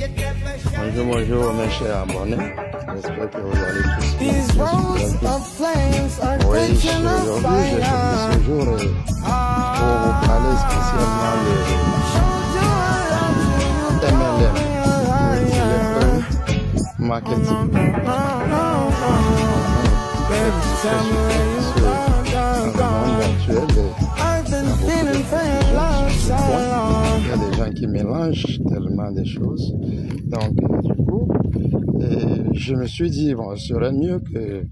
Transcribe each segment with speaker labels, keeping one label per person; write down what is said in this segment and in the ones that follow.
Speaker 1: Bonjour, bonjour mes chers abonnés. J'espère que vous allez tous bien. Oui, aujourd'hui j'ai choisi ce jour pour vous parler spécialement de MLM, marketing. Il y a des gens qui mélangent tellement de choses. Donc, du coup, je me suis dit, bon, ce serait mieux que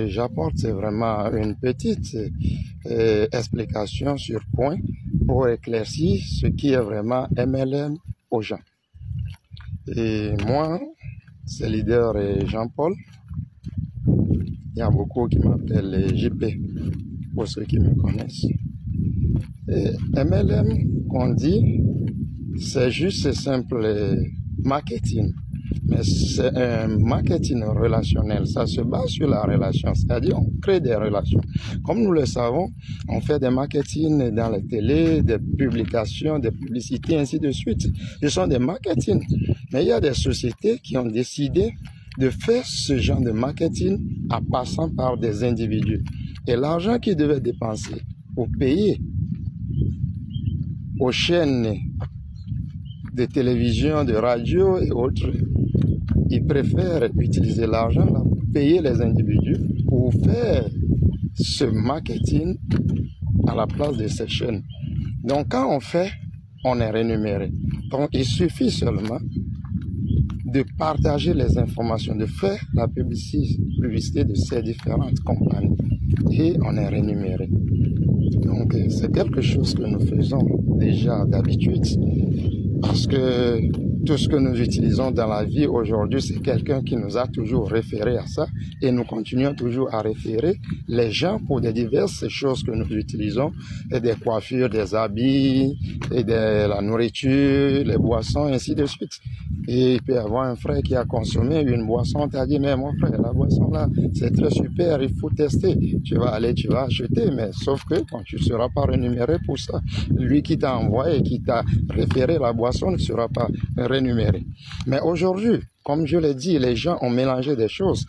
Speaker 1: j'apporte vraiment une petite explication sur point pour éclaircir ce qui est vraiment MLM aux gens. Et moi, c'est leader Jean-Paul. Il y a beaucoup qui m'appellent JP, pour ceux qui me connaissent. Et MLM, qu'on dit, c'est juste simple marketing. Mais c'est un marketing relationnel. Ça se base sur la relation, c'est-à-dire on crée des relations. Comme nous le savons, on fait des marketing dans la télé, des publications, des publicités, ainsi de suite. Ce sont des marketing. Mais il y a des sociétés qui ont décidé de faire ce genre de marketing en passant par des individus. Et l'argent qu'ils devaient dépenser pour payer aux chaînes de télévision, de radio et autres, ils préfèrent utiliser l'argent pour payer les individus pour faire ce marketing à la place de ces chaînes. Donc quand on fait, on est rémunéré. Donc il suffit seulement de partager les informations, de faire la publicité de ces différentes compagnies et on est rémunéré. Donc c'est quelque chose que nous faisons déjà d'habitude parce que tout ce que nous utilisons dans la vie aujourd'hui, c'est quelqu'un qui nous a toujours référé à ça et nous continuons toujours à référer les gens pour des diverses choses que nous utilisons, et des coiffures, des habits, et de la nourriture, les boissons, ainsi de suite. Et il peut y avoir un frère qui a consommé une boisson, t'as dit, mais mon frère, la boisson là, c'est très super, il faut tester. Tu vas aller, tu vas acheter, mais sauf que quand tu ne seras pas rémunéré pour ça, lui qui t'a envoyé, qui t'a référé la boisson ne sera pas rémunéré. Mais aujourd'hui, comme je l'ai dit, les gens ont mélangé des choses.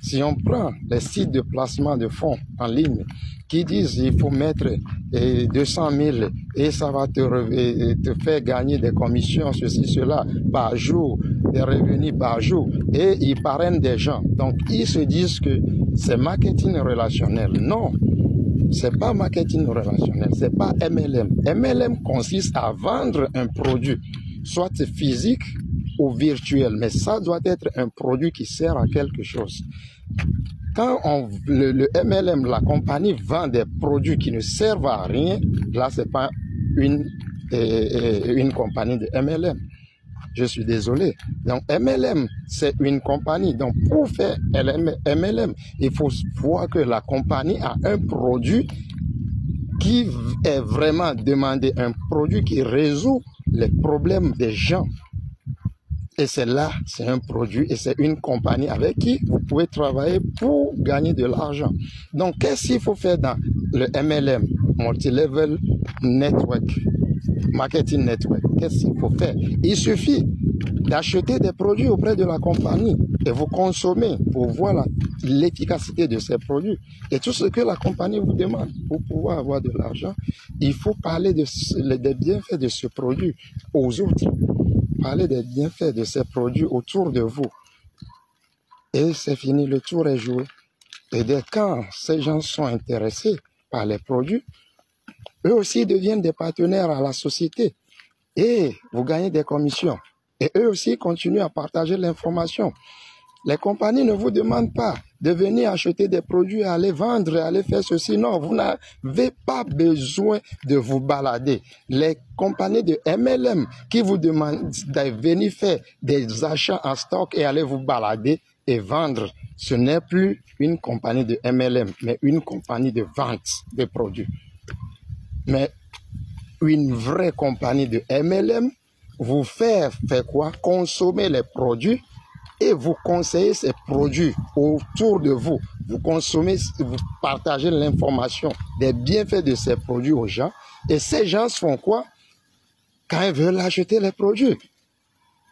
Speaker 1: Si on prend les sites de placement de fonds en ligne qui disent il faut mettre 200 000 et ça va te faire gagner des commissions, ceci, cela, par jour, des revenus par jour, et ils parrainent des gens. Donc ils se disent que c'est marketing relationnel. Non, c'est pas marketing relationnel, c'est pas MLM. MLM consiste à vendre un produit, soit physique ou virtuel, mais ça doit être un produit qui sert à quelque chose. Quand le MLM, la compagnie vend des produits qui ne servent à rien, là c'est pas une compagnie de MLM. Je suis désolé. Donc MLM, c'est une compagnie. Donc pour faire MLM, il faut voir que la compagnie a un produit qui est vraiment demandé, un produit qui résout les problèmes des gens. Et c'est là, c'est un produit et c'est une compagnie avec qui vous pouvez travailler pour gagner de l'argent. Donc, qu'est-ce qu'il faut faire dans le MLM, Multi-Level Network, Marketing Network? Qu'est-ce qu'il faut faire? Il suffit d'acheter des produits auprès de la compagnie et vous consommez pour voir l'efficacité de ces produits. Et tout ce que la compagnie vous demande pour pouvoir avoir de l'argent, il faut parler des bienfaits de ce produit aux autres. Parler des bienfaits de ces produits autour de vous. Et c'est fini, le tour est joué. Et dès quand ces gens sont intéressés par les produits, eux aussi deviennent des partenaires à la société. Et vous gagnez des commissions. Et eux aussi continuent à partager l'information. Les compagnies ne vous demandent pas de venir acheter des produits, aller vendre, aller faire ceci. Non, vous n'avez pas besoin de vous balader. Les compagnies de MLM qui vous demandent de venir faire des achats en stock et aller vous balader et vendre, ce n'est plus une compagnie de MLM, mais une compagnie de vente de produits. Mais une vraie compagnie de MLM vous fait quoi? Consommer les produits et vous conseillez ces produits autour de vous. Vous consommez, vous partagez l'information des bienfaits de ces produits aux gens. Et ces gens font quoi? Quand ils veulent acheter les produits,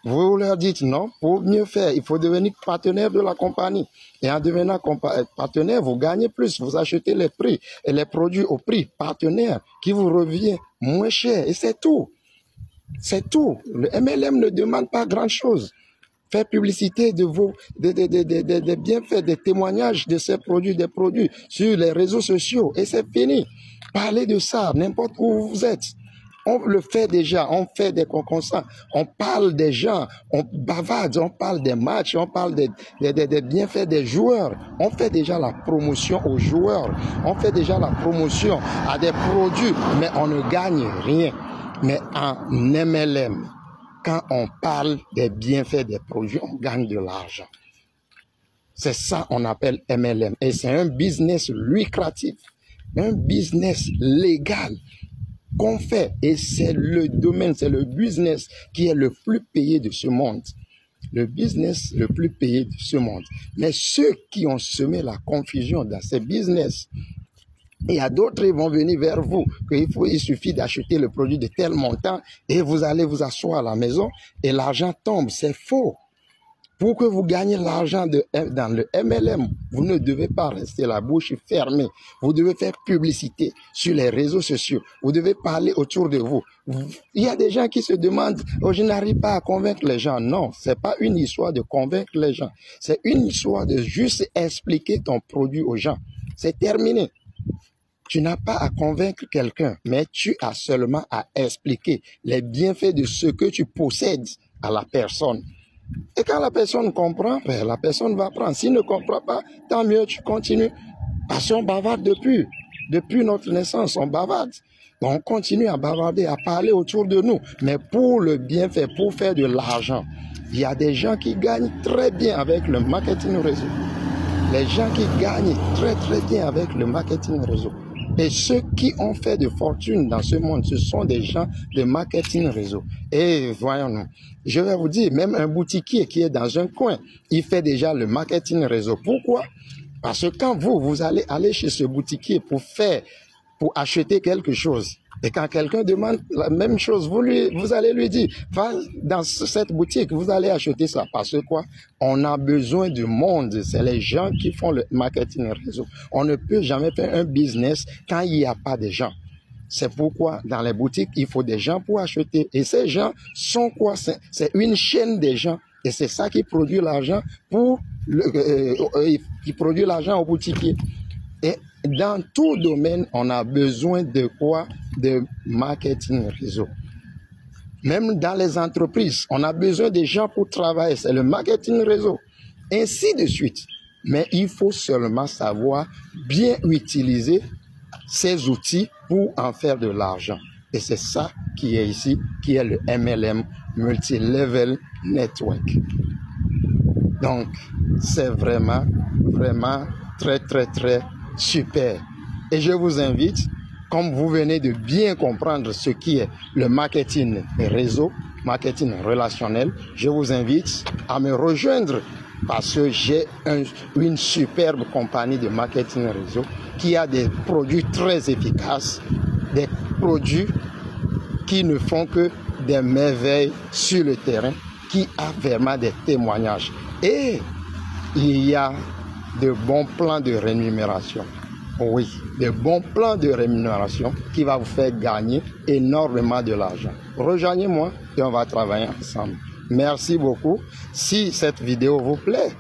Speaker 1: Vous leur dites non, pour mieux faire, il faut devenir partenaire de la compagnie. Et en devenant partenaire, vous gagnez plus, vous achetez les prix et les produits au prix partenaire qui vous revient moins cher. Et c'est tout. C'est tout. Le MLM ne demande pas grand-chose. Faire publicité de vos des bienfaits, des témoignages de ces produits, des produits sur les réseaux sociaux. Et c'est fini. Parlez de ça, n'importe où vous êtes. On le fait déjà, on fait des concours, on parle des gens, on bavarde, on parle des matchs, on parle des bienfaits des joueurs. On fait déjà la promotion aux joueurs, on fait déjà la promotion à des produits, mais on ne gagne rien. Mais en MLM, quand on parle des bienfaits des produits, on gagne de l'argent. C'est ça qu'on appelle MLM. Et c'est un business lucratif, un business légal qu'on fait. Et c'est le domaine, c'est le business qui est le plus payé de ce monde. Le business le plus payé de ce monde. Mais ceux qui ont semé la confusion dans ces business, il y a d'autres qui vont venir vers vous, il suffit d'acheter le produit de tel montant et vous allez vous asseoir à la maison et l'argent tombe. C'est faux. Pour que vous gagnez l'argent dans le MLM, vous ne devez pas rester la bouche fermée. Vous devez faire publicité sur les réseaux sociaux. Vous devez parler autour de vous. Il y a des gens qui se demandent, oh, je n'arrive pas à convaincre les gens. Non, c'est pas une histoire de convaincre les gens. C'est une histoire de juste expliquer ton produit aux gens. C'est terminé. Tu n'as pas à convaincre quelqu'un, mais tu as seulement à expliquer les bienfaits de ce que tu possèdes à la personne. Et quand la personne comprend, ben, la personne va prendre. S'il ne comprend pas, tant mieux, tu continues. Parce qu'on bavarde depuis notre naissance, on bavarde. On continue à bavarder, à parler autour de nous. Mais pour le bienfait, pour faire de l'argent, il y a des gens qui gagnent très bien avec le marketing réseau. Les gens qui gagnent très bien avec le marketing réseau. Et ceux qui ont fait de fortune dans ce monde, ce sont des gens de marketing réseau. Et voyons-nous, je vais vous dire, même un boutiquier qui est dans un coin, il fait déjà le marketing réseau. Pourquoi? Parce que quand vous allez aller chez ce boutiquier pour acheter quelque chose, et quand quelqu'un demande la même chose, vous allez lui dire, va dans cette boutique, vous allez acheter ça. Parce que quoi? On a besoin du monde. C'est les gens qui font le marketing réseau. On ne peut jamais faire un business quand il n'y a pas de gens. C'est pourquoi dans les boutiques, il faut des gens pour acheter. Et ces gens sont quoi? C'est une chaîne de gens. Et c'est ça qui produit l'argent qui produit l'argent au boutiquier. Et dans tout domaine, on a besoin de quoi? De marketing réseau. Même dans les entreprises, on a besoin de gens pour travailler. C'est le marketing réseau. Ainsi de suite. Mais il faut seulement savoir bien utiliser ces outils pour en faire de l'argent. Et c'est ça qui est ici, qui est le MLM, Multi-Level Network. Donc, c'est vraiment très super. Et je vous invite, comme vous venez de bien comprendre ce qui est le marketing réseau, marketing relationnel, je vous invite à me rejoindre parce que j'ai une superbe compagnie de marketing réseau qui a des produits très efficaces, des produits qui ne font que des merveilles sur le terrain, qui a vraiment des témoignages. Et il y a de bons plans de rémunération. Oui, de bons plans de rémunération qui va vous faire gagner énormément de l'argent. Rejoignez-moi et on va travailler ensemble. Merci beaucoup. Si cette vidéo vous plaît,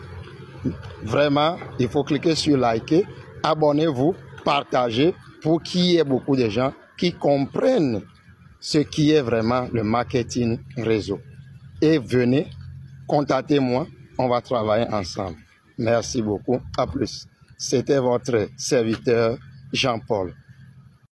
Speaker 1: vraiment, il faut cliquer sur liker, abonnez-vous, partagez pour qu'il y ait beaucoup de gens qui comprennent ce qui est vraiment le marketing réseau. Et venez, contactez-moi, on va travailler ensemble. Merci beaucoup. À plus. C'était votre serviteur Jean-Paul.